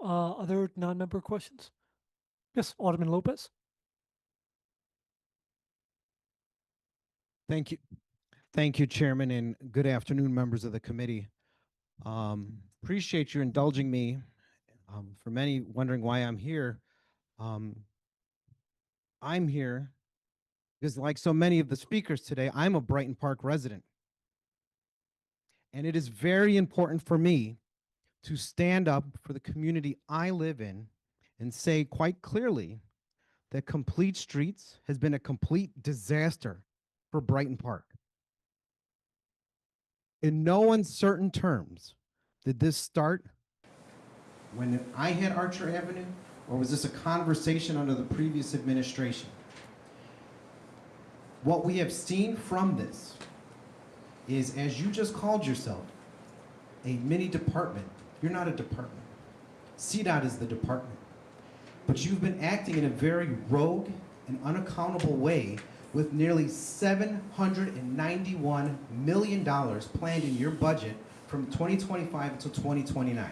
Other non-member questions? Yes, Alderman Lopez. Thank you. Thank you, Chairman, and good afternoon, members of the committee. Appreciate you indulging me. For many wondering why I'm here, I'm here because, like so many of the speakers today, I'm a Brighton Park resident. And it is very important for me to stand up for the community I live in and say quite clearly that Complete Streets has been a complete disaster for Brighton Park. In no uncertain terms, did this start when I had Archer Avenue, or was this a conversation under the previous administration? What we have seen from this is, as you just called yourself, a mini department. You're not a department. CDOT is the department. But you've been acting in a very rogue and unaccountable way with nearly $791 million planned in your budget from 2025 until 2029.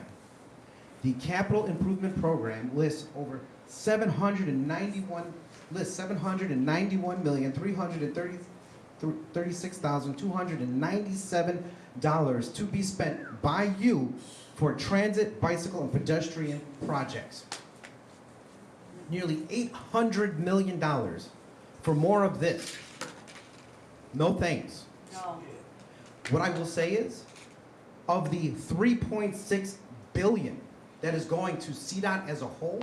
The capital improvement program lists over $791,336,297 to be spent by you for transit, bicycle, and pedestrian projects. Nearly $800 million for more of this. No thanks. No. What I will say is, of the $3.6 billion that is going to CDOT as a whole,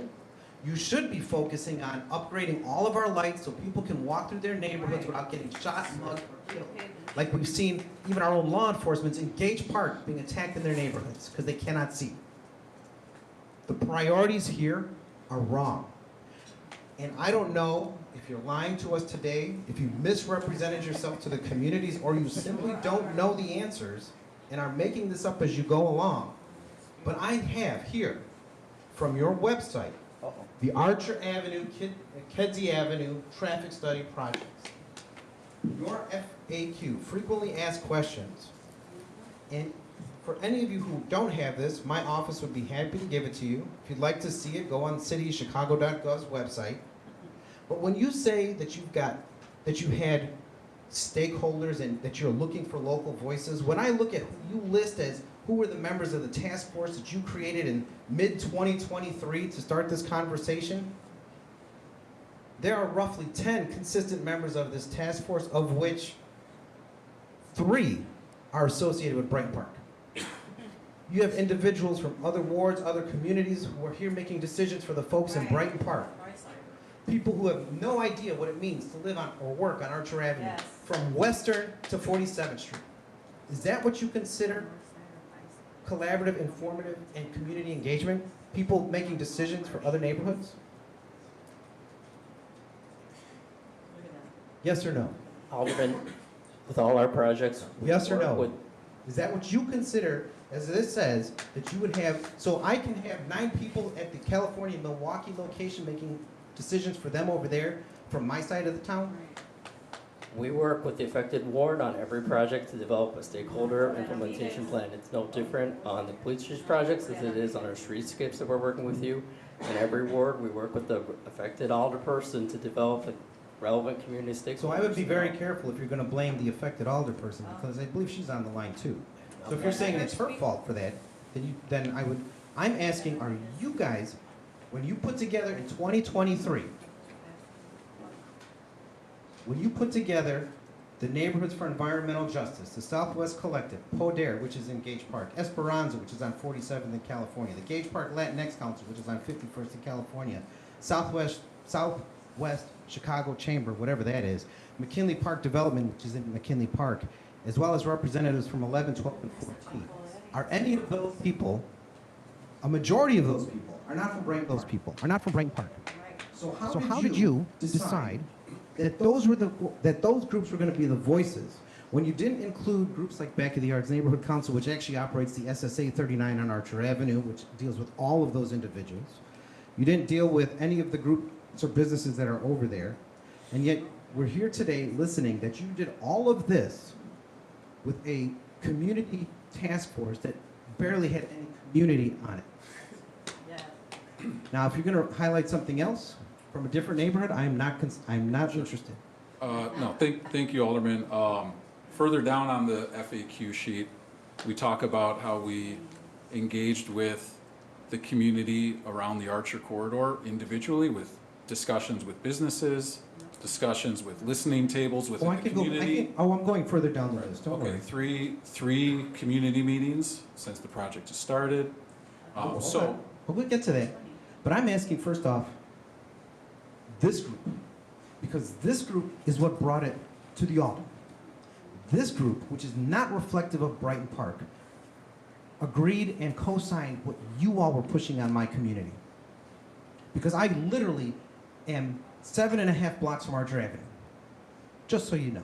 you should be focusing on upgrading all of our lights so people can walk through their neighborhoods without getting shot, mugged, or killed. Like we've seen even our own law enforcement in Gage Park being attacked in their neighborhoods because they cannot see. The priorities here are wrong. And I don't know if you're lying to us today, if you misrepresented yourself to the communities, or you simply don't know the answers and are making this up as you go along. But I have here, from your website, the Archer Avenue, Kedzie Avenue traffic study projects. Your FAQ, frequently asked questions. And for any of you who don't have this, my office would be happy to give it to you. If you'd like to see it, go on citychicago.gov's website. But when you say that you had stakeholders and that you're looking for local voices, when I look at who you list as who were the members of the task force that you created in mid-2023 to start this conversation, there are roughly 10 consistent members of this task force, of which 3 are associated with Brighton Park. You have individuals from other wards, other communities who are here making decisions for the folks in Brighton Park. People who have no idea what it means to live on or work on Archer Avenue, Yes. from Western to 47th Street. Is that what you consider collaborative, informative, and community engagement? People making decisions for other neighborhoods? Yes or no? Alderman, with all our projects. Yes or no? with- Is that what you consider, as this says, that you would have, so I can have 9 people at the California Milwaukee location making decisions for them over there from my side of the town? We work with the affected ward on every project to develop a stakeholder implementation plan. It's no different on the Complete Streets projects as it is on our streetscapes that we're working with you. In every ward, we work with the affected alderperson to develop a relevant community stakeholders. So I would be very careful if you're going to blame the affected alderperson, because I believe she's on the line too. So if you're saying it's her fault for that, then I'm asking, are you guys, when you put together in 2023, when you put together the Neighborhoods for Environmental Justice, the Southwest Collective, PODER, which is in Gage Park, Esperanza, which is on 47th in California, the Gage Park Latinx Council, which is on 51st in California, Southwest Chicago Chamber, whatever that is, McKinley Park Development, which is in McKinley Park, as well as representatives from 11, 12, and 14. Are any of those people, a majority of those people, are not from Brighton Park? So how did you decide that those groups were going to be the voices when you didn't include groups like Back of the Yards Neighborhood Council, which actually operates the SSA 39 on Archer Avenue, which deals with all of those individuals? You didn't deal with any of the groups or businesses that are over there, and yet we're here today listening that you did all of this with a community task force that barely had any community on it. Yes. Now, if you're going to highlight something else from a different neighborhood, I'm not interested. No, thank you, Alderman. Further down on the FAQ sheet, we talk about how we engaged with the community around the Archer corridor individually with discussions with businesses, discussions with listening tables Oh, within I the could go, community. I'm going further down the list, don't Okay, worry. three community meetings since the project has started. So, Well, we'll get to that. But I'm asking first off, this group, because this group is what brought it to the altar. This group, which is not reflective of Brighton Park, agreed and co-signed what you all were pushing on my community. Because I literally am 7.5 blocks from Archer Avenue, just so you know.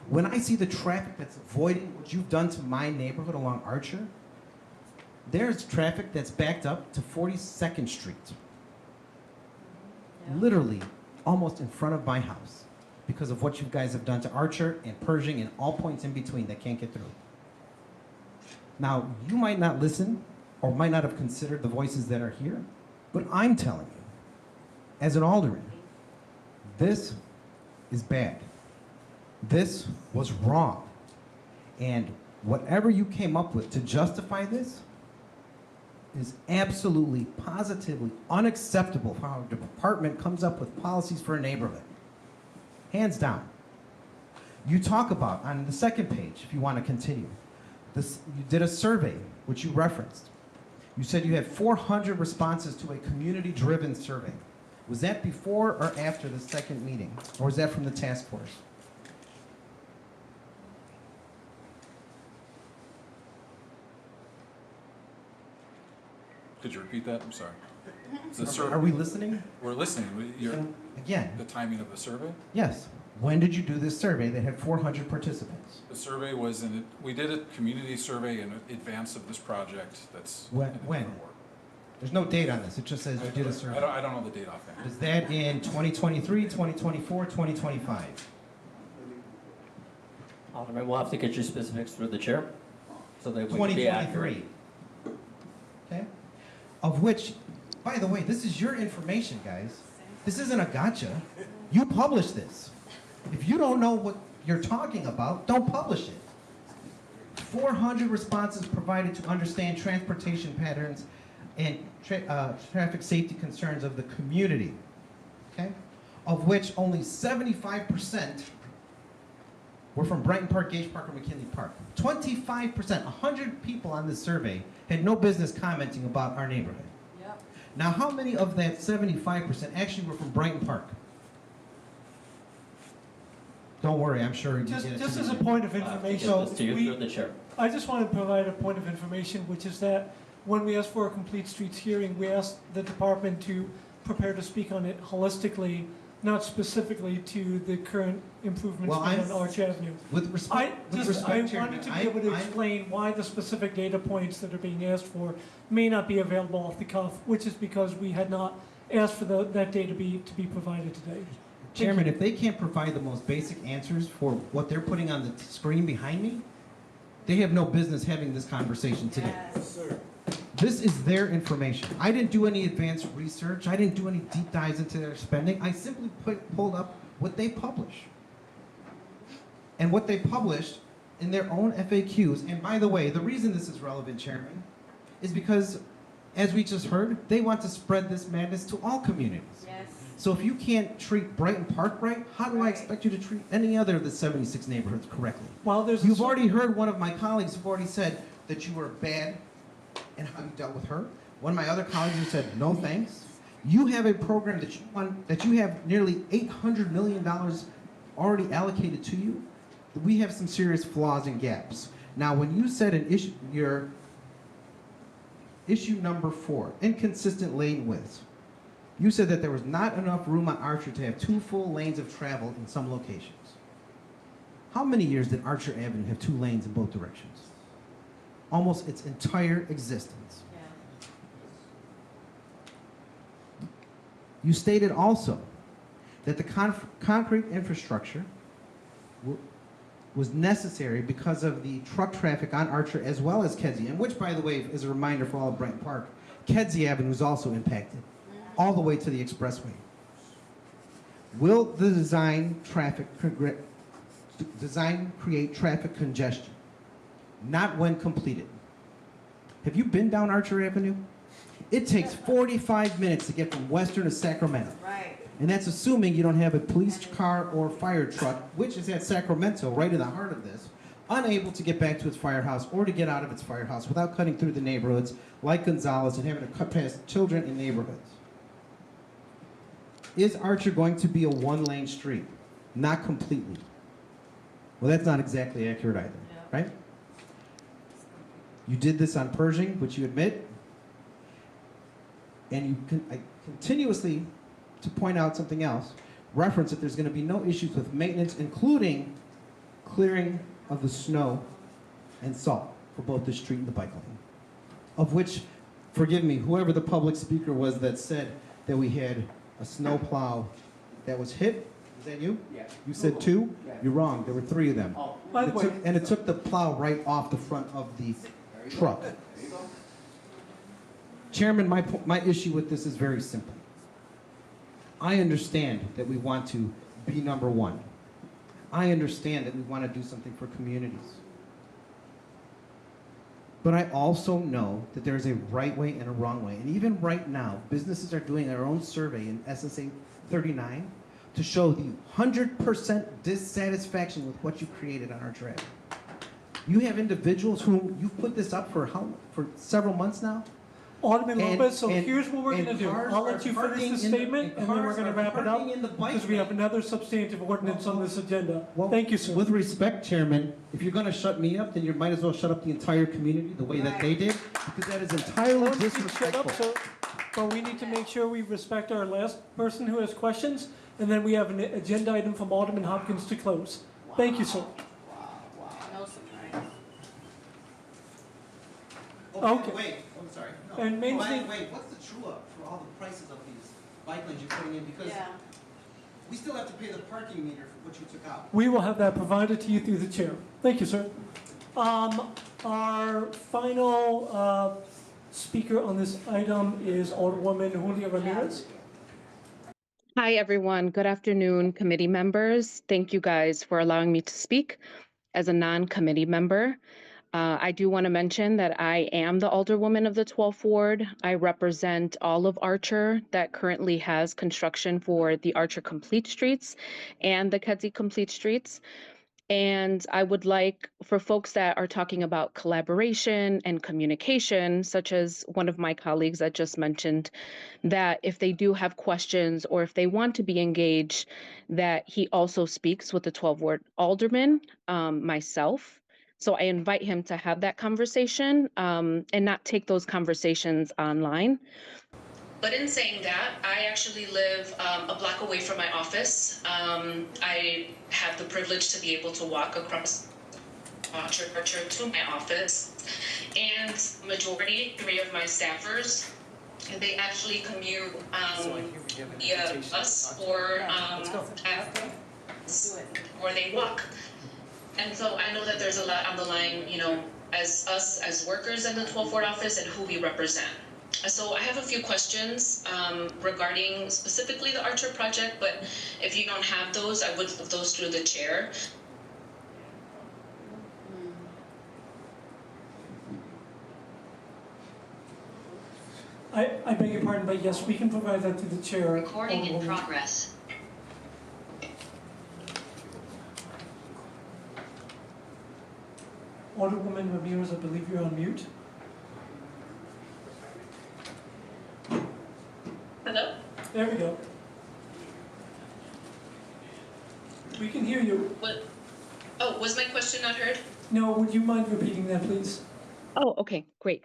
When I see the traffic that's avoiding what you've done to my neighborhood along Archer, there's traffic that's backed up to 42nd Street. Literally, almost in front of my house, because of what you guys have done to Archer and Pershing and all points in between that can't get through. Now, you might not listen or might not have considered the voices that are here, but I'm telling you, as an alderman, this is bad. This was wrong. And whatever you came up with to justify this is absolutely, positively unacceptable for how a department comes up with policies for a neighborhood. Hands down. You talk about, on the second page, if you want to continue, this, you did a survey, which you referenced. You said you had 400 responses to a community-driven survey. Was that before or after the second meeting? Or was that from the task force? could you repeat that? I'm sorry. The Are we listening? We're listening. Again, The timing of the survey? yes. When did you do this survey that had 400 participants? The survey was we did a community survey in advance of this project that's. When? in the When? report. There's no date on this. It just says you did a survey. I don't know the date offhand. Is that in 2023, 2024, 2025? Alderman, we'll have to get your specifics through the chair, so that we can be accurate. 2023. Okay? Of which, by the way, this is your information, guys. This isn't a gotcha. You publish this. If you don't know what you're talking about, don't publish it. 400 responses provided to understand transportation patterns and traffic safety concerns of the community, okay? Of which only 75% were from Brighton Park, Gage Park, or McKinley Park. 25%, 100 people on this survey had no business commenting about our neighborhood. Yep. Now, how many of that 75% actually were from Brighton Park? Don't worry, I'm sure you get it. Just as a point of We'll have to information, get this to you through the chair. I just want to provide a point of information, which is that when we asked for a complete streets hearing, we asked the department to prepare to speak on it holistically, not specifically to the current improvements Well, made I'm- on Arch Avenue. With I respect, wanted to be able to explain why the specific data points that are being asked for may not be available off the cuff, which is because we had not asked for that data to be provided today. Chairman, if they can't provide the most basic answers for what they're putting on the screen behind me, they have no business having this conversation today. Yes. This is their information. I didn't do any advanced research. I didn't do any deep dives into their spending. I simply pulled up what they publish. And what they published in their own FAQs. And by the way, the reason this is relevant, Chairman, is because, as we just heard, they want to spread this madness to all communities. Yes. So if you can't treat Brighton Park right, how do I expect you to treat any other of the 76 neighborhoods correctly? While there's You've already heard one of my colleagues who've already said that you were bad and how you dealt with her. One of my other colleagues who said, no thanks. You have a program that you have nearly $800 million already allocated to you. We have some serious flaws and gaps. Now, when you said your issue number 4, inconsistent lane widths, you said that there was not enough room on Archer to have 2 full lanes of travel in some locations. How many years did Archer Avenue have 2 lanes in both directions? Almost its entire existence. Yeah. You stated also that the concrete infrastructure was necessary because of the truck traffic on Archer as well as Kedzie, and which, by the way, is a reminder for all of Brighton Park, Kedzie Avenue is also impacted all the way to the expressway. Will the design create traffic congestion? Not when completed. Have you been down Archer Avenue? It takes 45 minutes to get from Western to Sacramento. Right. And that's assuming you don't have a police car or fire truck, which is at Sacramento, right in the heart of this, unable to get back to its firehouse or to get out of its firehouse without cutting through the neighborhoods like Gonzales and having to cut past children in neighborhoods. Is Archer going to be a one-lane street? Not completely. Well, that's not exactly accurate either, right? You did this on Pershing, which you admit, and I continuously, to point out something else, reference that there's going to be no issues with maintenance, including clearing of the snow and salt for both the street and the bike lane. Of which, forgive me, whoever the public speaker was that said that we had a snow plow that was hit, is that you? Yeah. You said 2? Yeah. You're wrong, there were 3 of them. Oh, By the way, And it took the plow right off the front of the there you truck. go. There you go. Chairman, my issue with this is very simple. I understand that we want to be number one. I understand that we want to do something for communities. But I also know that there's a right way and a wrong way. And even right now, businesses are doing their own survey in SSA 39 to show the 100% dissatisfaction with what you created on our draft. You have individuals whom you've put this up for several months now. Alderman And- Lopez, so and- here's what we're and going to do. cars I'll are let you finish parking the in the- statement, and and then we're cars going to are wrap it up, parking in the bike because we have lane. another substantive ordinance on this agenda. Well, Thank you, sir. With respect, Chairman, if you're going to shut me up, then you might as well shut up the entire community the way that they did, because that is entirely Once you shut up, disrespectful. sir, but we need to make sure we respect our last person who has questions, and then we have an agenda item from Alderman Hopkins to close. Thank you, sir. No surprise. Okay. Wait, I'm sorry. No. And Main Street- Wait, what's the true up for all the prices of these bike lanes you're putting in? Because Yeah. we still have to pay the parking meter for what you took out. We will have that provided to you through the chair. Thank you, sir. Our final speaker on this item is Alderwoman Julia Ramirez. Hi, everyone. Good afternoon, committee members. Thank you guys for allowing me to speak as a non-committee member. I do want to mention that I am the Alderwoman of the 12th Ward. I represent all of Archer that currently has construction for the Archer Complete Streets and the Kedzie Complete Streets. And I would like for folks that are talking about collaboration and communication, such as one of my colleagues that just mentioned, that if they do have questions or if they want to be engaged, that he also speaks with the 12 Ward Alderman, myself. So I invite him to have that conversation and not take those conversations online. But in saying that, I actually live a block away from my office. I have the privilege to be able to walk across Archer to my office. And majority, 3 of my staffers, they actually commute via bus or or they walk. And so I know that there's a lot on the line, you know, as us as workers in the 12th Ward office and who we represent. So I have a few questions regarding specifically the Archer project, but if you don't have those, I would put those through the chair. I beg your pardon, but yes, we can provide that to the chair. Recording in Alderwoman. progress. Alderwoman Ramirez, I believe you're on mute. Hello? There we go. We can hear you. What? Oh, was my question not heard? No, would you mind repeating that, please? Oh, okay, great.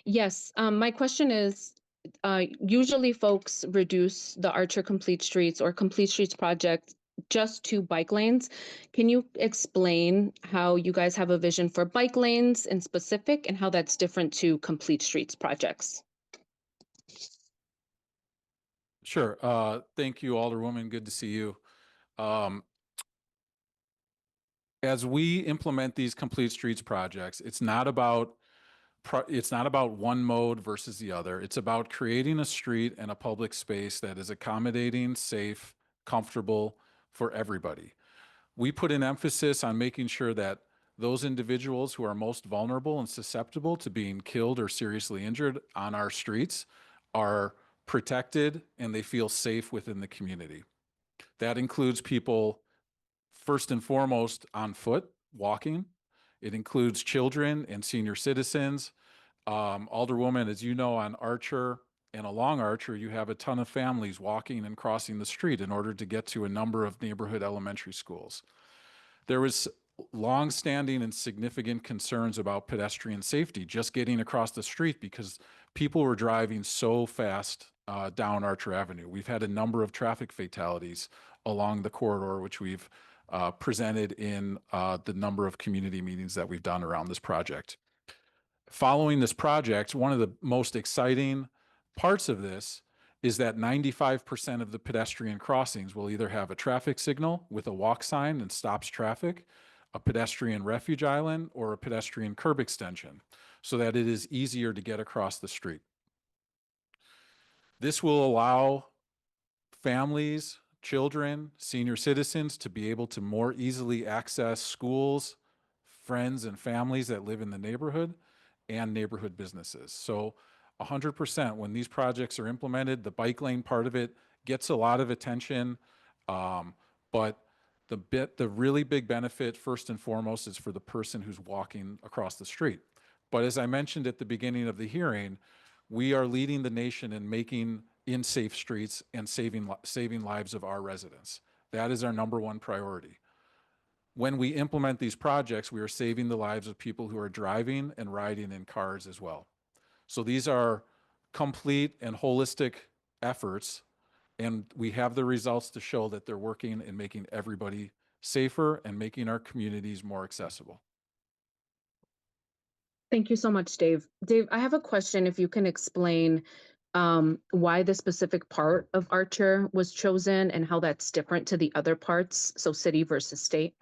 Yes, my question is, usually folks reduce the Archer Complete Streets or Complete Streets project just to bike lanes. Can you explain how you guys have a vision for bike lanes in specific and how that's different to Complete Streets projects? Sure. Thank you, Alderwoman. Good to see you. As we implement these Complete Streets projects, it's not about it's not about one mode versus the other. It's about creating a street and a public space that is accommodating, safe, comfortable for everybody. We put an emphasis on making sure that those individuals who are most vulnerable and susceptible to being killed or seriously injured on our streets are protected and they feel safe within the community. That includes people, first and foremost, on foot, walking. It includes children and senior citizens. Alderwoman, as you know, on Archer and along Archer, you have a ton of families walking and crossing the street in order to get to a number of neighborhood elementary schools. There was long-standing and significant concerns about pedestrian safety just getting across the street because people were driving so fast down Archer Avenue. We've had a number of traffic fatalities along the corridor, which we've presented in the number of community meetings that we've done around this project. Following this project, one of the most exciting parts of this is that 95% of the pedestrian crossings will either have a traffic signal with a walk sign and stops traffic, a pedestrian refuge island, or a pedestrian curb extension, so that it is easier to get across the street. This will allow families, children, senior citizens to be able to more easily access schools, friends, and families that live in the neighborhood, and neighborhood businesses. So 100%, when these projects are implemented, the bike lane part of it gets a lot of attention, but the really big benefit, first and foremost, is for the person who's walking across the street. But as I mentioned at the beginning of the hearing, we are leading the nation in making safe streets and saving lives of our residents. That is our number one priority. When we implement these projects, we are saving the lives of people who are driving and riding in cars as well. So these are complete and holistic efforts, and we have the results to show that they're working and making everybody safer and making our communities more accessible. Thank you so much, Dave. Dave, I have a question if you can explain why the specific part of Archer was chosen and how that's different to the other parts, so city versus state.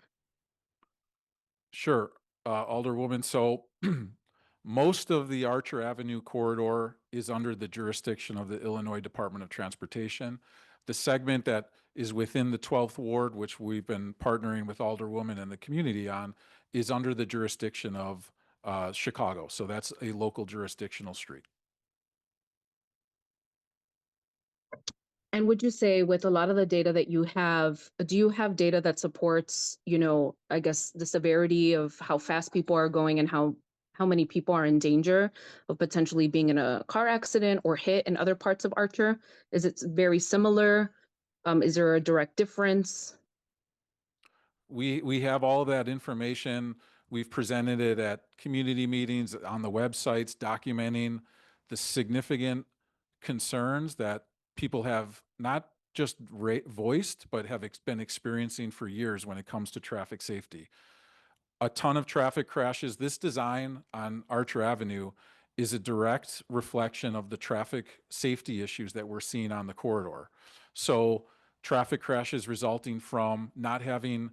Sure, Alderwoman. So most of the Archer Avenue corridor is under the jurisdiction of the Illinois Department of Transportation. The segment that is within the 12th Ward, which we've been partnering with Alderwoman and the community on, is under the jurisdiction of Chicago. So that's a local jurisdictional street. And would you say with a lot of the data that you have, do you have data that supports, I guess the severity of how fast people are going and how many people are in danger of potentially being in a car accident or hit in other parts of Archer? Is it very similar? Is there a direct difference? We have all of that information. We've presented it at community meetings, on the websites, documenting the significant concerns that people have not just voiced, but have been experiencing for years when it comes to traffic safety. A ton of traffic crashes. This design on Archer Avenue is a direct reflection of the traffic safety issues that we're seeing on the corridor. So traffic crashes resulting from not having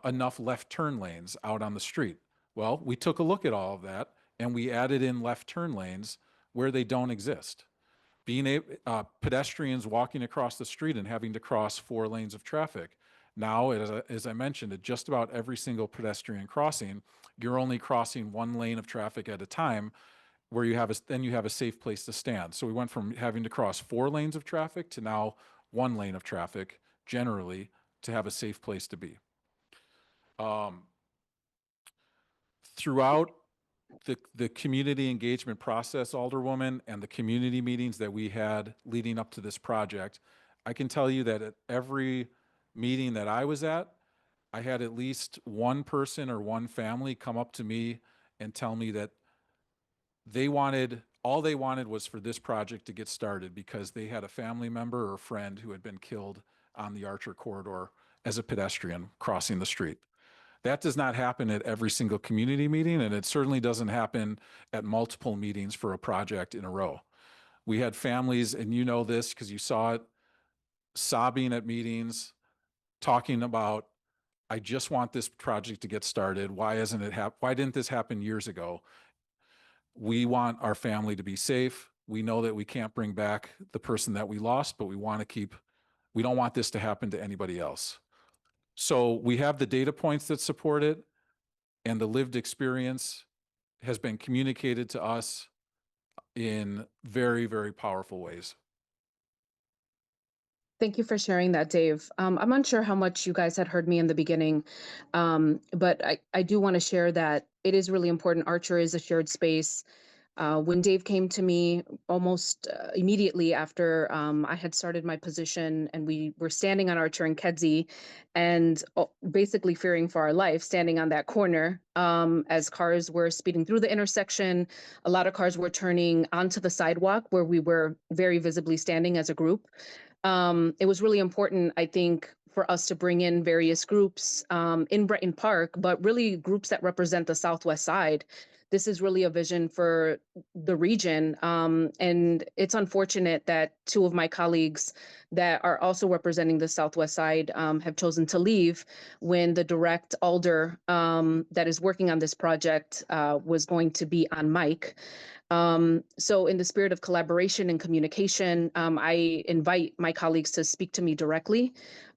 enough left turn lanes out on the street. Well, we took a look at all of that and we added in left turn lanes where they don't exist. Pedestrians walking across the street and having to cross 4 lanes of traffic. Now, as I mentioned, at just about every single pedestrian crossing, you're only crossing 1 lane of traffic at a time, where you have a safe place to stand. So we went from having to cross 4 lanes of traffic to now 1 lane of traffic, generally, to have a safe place to be. Throughout the community engagement process, Alderwoman, and the community meetings that we had leading up to this project, I can tell you that at every meeting that I was at, I had at least one person or one family come up to me and tell me that all they wanted was for this project to get started because they had a family member or friend who had been killed on the Archer corridor as a pedestrian crossing the street. That does not happen at every single community meeting, and it certainly doesn't happen at multiple meetings for a project in a row. We had families, and you know this because you saw it, sobbing at meetings, talking about, I just want this project to get started. Why didn't this happen years ago? we want our family to be safe. We know that we can't bring back the person that we lost, but we don't want this to happen to anybody else. So we have the data points that support it, and the lived experience has been communicated to us in very, very powerful ways. Thank you for sharing that, Dave. I'm unsure how much you guys had heard me in the beginning, but I do want to share that it is really important. Archer is a shared space. When Dave came to me almost immediately after I had started my position, and we were standing on Archer and Kedzie, and basically fearing for our life, standing on that corner as cars were speeding through the intersection. A lot of cars were turning onto the sidewalk where we were very visibly standing as a group. It was really important, I think, for us to bring in various groups in Brighton Park, but really groups that represent the Southwest side. This is really a vision for the region. And it's unfortunate that two of my colleagues that are also representing the Southwest side have chosen to leave when the direct alder that is working on this project was going to be on mic. So in the spirit of collaboration and communication, I invite my colleagues to speak to me directly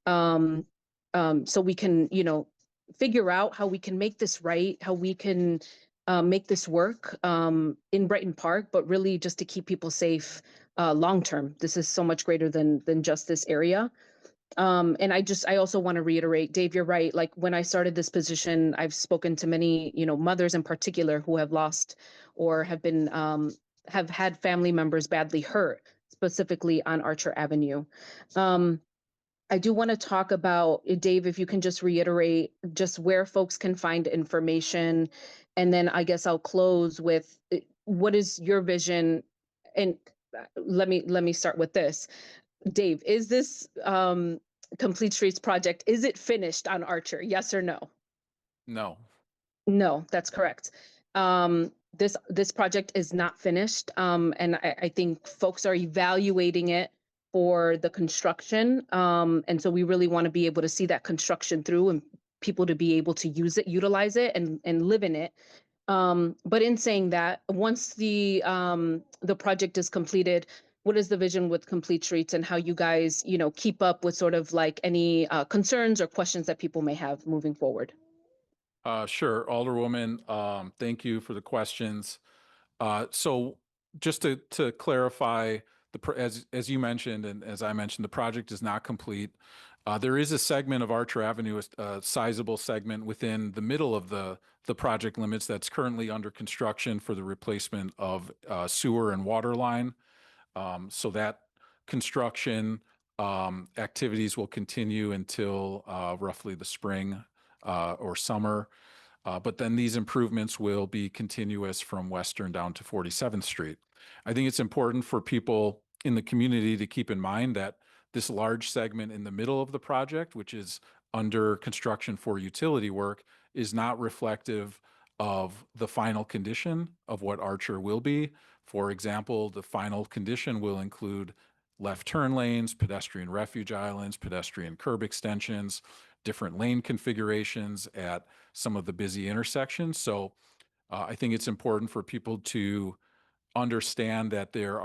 so we can, figure out how we can make this right, how we can make this work in Brighton Park, but really just to keep people safe long term. This is so much greater than just this area. And I also want to reiterate, Dave, you're right. Like when I started this position, I've spoken to many, mothers in particular who have lost or have been, have had family members badly hurt, specifically on Archer Avenue. I do want to talk about, Dave, if you can just reiterate just where folks can find information. And then I guess I'll close with what is your vision? And let me start with this. Dave, is this Complete Streets project, is it finished on Archer? Yes or no? No. No, that's correct. This project is not finished, and I think folks are evaluating it for the construction, and so we really want to be able to see that construction through and people to be able to use it, utilize it, and live in it. But in saying that, once the project is completed, what is the vision with Complete Streets and how you guys, keep up with sort of like any concerns or questions that people may have moving forward? Sure, Alderwoman. Thank you for the questions. So just to clarify, as you mentioned and as I mentioned, the project is not complete. There is a segment of Archer Avenue, a sizable segment within the middle of the project limits that's currently under construction for the replacement of sewer and water line. So that construction activities will continue until roughly the spring or summer. But then these improvements will be continuous from Western down to 47th Street. I think it's important for people in the community to keep in mind that this large segment in the middle of the project, which is under construction for utility work, is not reflective of the final condition of what Archer will be. For example, the final condition will include left turn lanes, pedestrian refuge islands, pedestrian curb extensions, different lane configurations at some of the busy intersections. So I think it's important for people to understand that there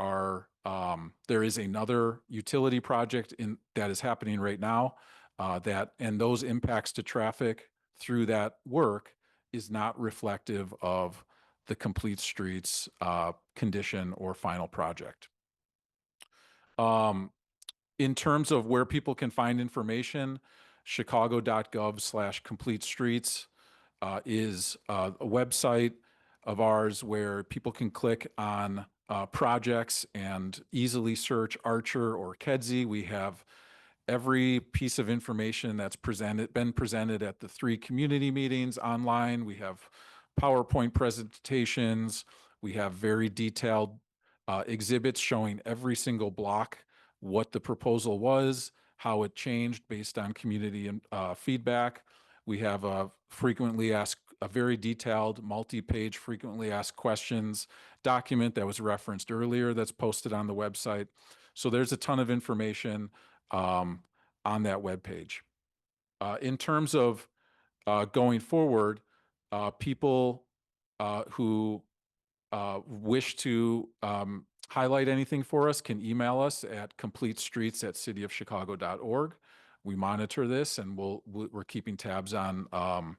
is another utility project that is happening right now and those impacts to traffic through that work is not reflective of the Complete Streets condition or final project. In terms of where people can find information, chicago.gov/complete streets is a website of ours where people can click on projects and easily search Archer or Kedzie. We have every piece of information that's been presented at the 3 community meetings online. We have PowerPoint presentations. We have very detailed exhibits showing every single block, what the proposal was, how it changed based on community feedback. We have a very detailed multi-page frequently asked questions document that was referenced earlier that's posted on the website. So there's a ton of information on that webpage. In terms of going forward, people who wish to highlight anything for us can email us at completestreets@cityofchicago.org. We monitor this, and we're keeping tabs on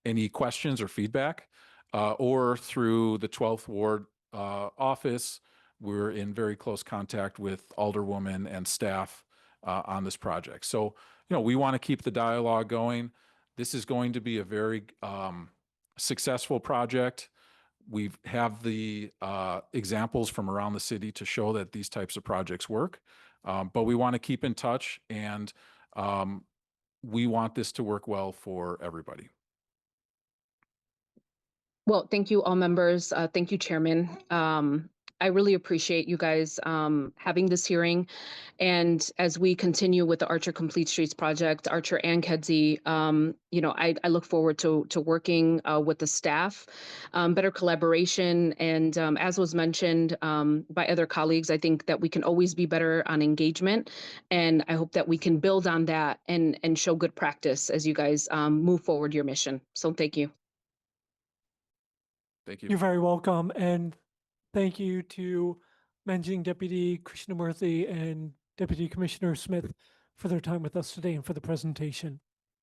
any questions or feedback, or through the 12th Ward office. We're in very close contact with Alderwoman and staff on this project. So, we want to keep the dialogue going. This is going to be a very successful project. We have the examples from around the city to show that these types of projects work, but we want to keep in touch, and we want this to work well for everybody. Well, thank you, all members. Thank you, Chairman. I really appreciate you guys having this hearing. And as we continue with the Archer Complete Streets project, Archer and Kedzie, I look forward to working with the staff, better collaboration. And as was mentioned by other colleagues, I think that we can always be better on engagement. And I hope that we can build on that and show good practice as you guys move forward your mission. So thank you. Thank you. You're very welcome, and thank you to Managing Deputy Krishnamurthy and Deputy Commissioner Smith for their time with us today and for the presentation.